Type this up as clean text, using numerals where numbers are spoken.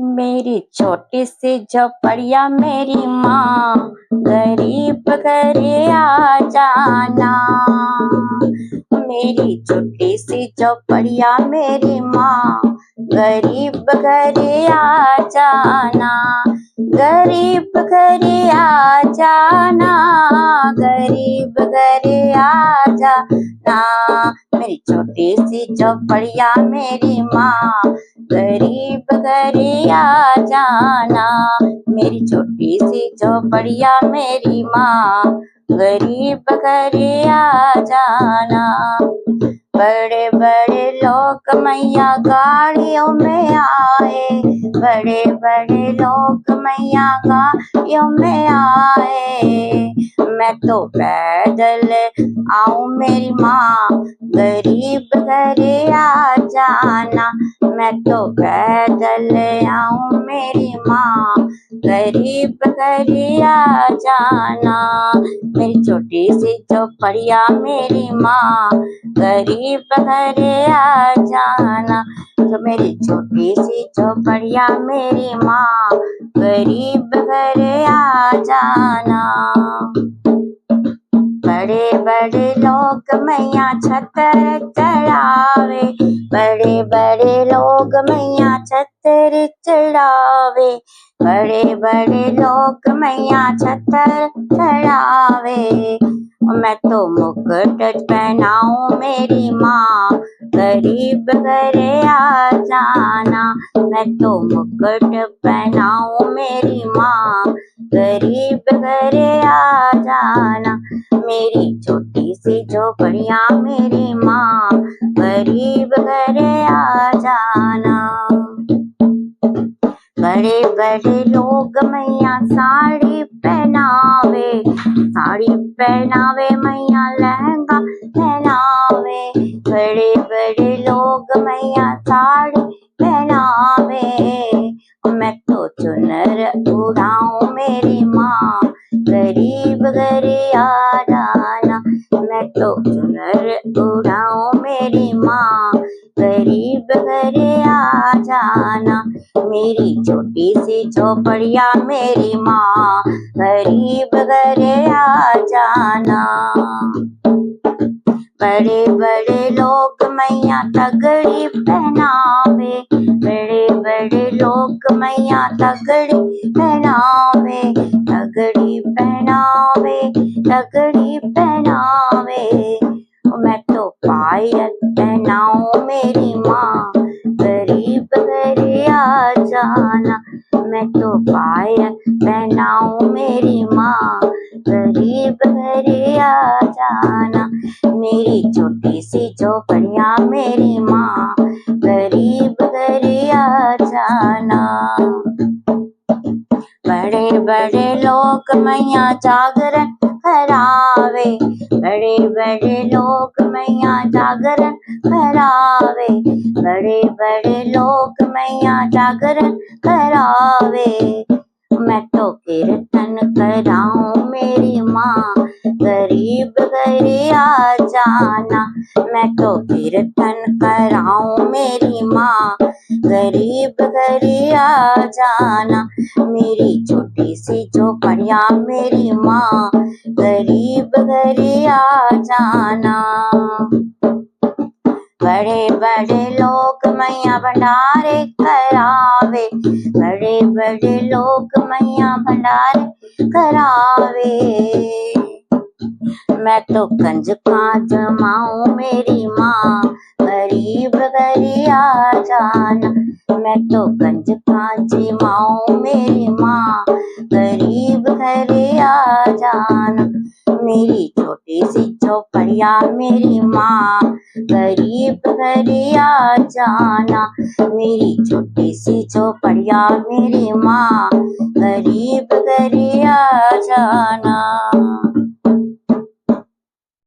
मेरी छोटी सी झोपड़िया मेरी माँ, गरीब घरे आ जाना। मेरी छोटी सी झोपड़िया मेरी माँ, गरीब घरे आ जाना। गरीब घरे आ जाना, गरीब घरे आ जाना। मेरी छोटी सी झोपड़िया मेरी माँ, गरीब घरे आ जाना। मेरी छोटी सी झोपड़िया मेरी माँ, गरीब घरे आ जाना। बड़े बड़े लोग मैया गाड़ियों में आए, बड़े बड़े लोग मैया गाड़ियों में आए। मैं तो पैदल आऊं मेरी माँ, गरीब घरे आ जाना। मैं तो पैदल आऊं मेरी माँ, गरीब घरे आ जाना। मेरी छोटी सी झोपड़िया मेरी माँ, गरीब घरे आ जाना। तो मेरी छोटी सी झोपड़िया मेरी माँ, गरीब घरे आ जाना। बड़े बड़े लोग मैया छतर चढ़ावे, बड़े बड़े लोग मैया छतर चढ़ावे। बड़े बड़े लोग मैया छतर चढ़ावे। मैं तो मुकुट पहनाऊं मेरी माँ, गरीब घरे आ जाना। मैं तो मुकुट पहनाऊं मेरी माँ, गरीब घरे आ जाना। मेरी छोटी सी झोपड़िया मेरी माँ, गरीब घरे आ जाना। बड़े बड़े लोग मैया साड़ी पहनावे, साड़ी पहनावे मैया लहंगा पहनावे। बड़े बड़े लोग मैया साड़ी पहनावे। मैं तो चुनर उड़ाऊं मेरी माँ, गरीब घरे आ जाना। मैं तो चुनर उड़ाऊं मेरी माँ, गरीब घरे आ जाना। मेरी छोटी सी झोपड़िया मेरी माँ, गरीब घरे आ जाना। बड़े बड़े लोग मैया तगड़ी पहनावे, बड़े बड़े लोग मैया तगड़ी पहनावे। तगड़ी पहनावे, तगड़ी पहनावे। मैं तो पायल पहनाऊं मेरी माँ, गरीब घरे आ जाना। मैं तो पायल पहनाऊं मेरी माँ, गरीब घरे आ जाना। मेरी छोटी सी झोपड़िया मेरी माँ, गरीब घरे आ जाना। बड़े बड़े लोग मैया जागरण करावे, बड़े बड़े लोग मैया जागरण करावे। बड़े बड़े लोग मैया जागरण करावे। मैं तो कीर्तन कराऊं मेरी माँ, गरीब घरे आ जाना। मैं तो कीर्तन कराऊं मेरी माँ, गरीब घरे आ जाना। मेरी छोटी सी झोपड़िया मेरी माँ, गरीब घरे आ जाना। बड़े बड़े लोग मैया भंडारे करावे, बड़े बड़े लोग मैया भंडारे करावे। मैं तो कंजका जमाऊं मेरी माँ, गरीब घरे आ जाना। मैं तो कंजका जमाऊं मेरी माँ, गरीब घरे आ जाना। मेरी छोटी सी झोपड़िया मेरी माँ, गरीब घरे आ जाना। मेरी छोटी सी झोपड़िया मेरी माँ, गरीब घरे आ जाना।